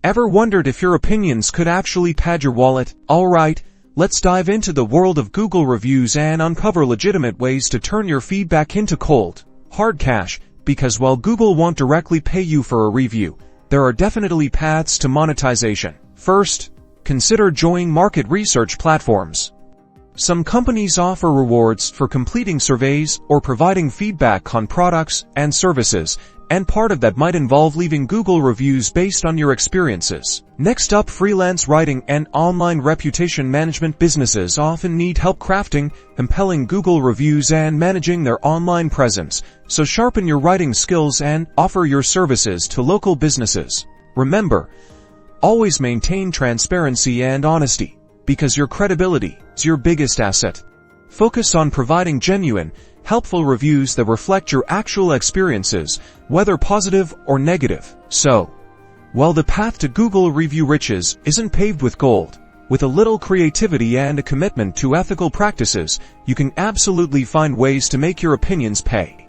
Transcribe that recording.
Ever wondered if your opinions could actually pad your wallet? Alright, let's dive into the world of Google reviews and uncover legitimate ways to turn your feedback into cold, hard cash, because while Google won't directly pay you for a review, there are definitely paths to monetization. First, consider joining market research platforms. Some companies offer rewards for completing surveys or providing feedback on products and services, and part of that might involve leaving Google reviews based on your experiences. Next up, freelance writing and online reputation management. Businesses often need help crafting compelling Google reviews and managing their online presence, so sharpen your writing skills and offer your services to local businesses. Remember, always maintain transparency and honesty, because your credibility is your biggest asset. Focus on providing genuine, helpful reviews that reflect your actual experiences, whether positive or negative. So, while the path to Google review riches isn't paved with gold, with a little creativity and a commitment to ethical practices, you can absolutely find ways to make your opinions pay.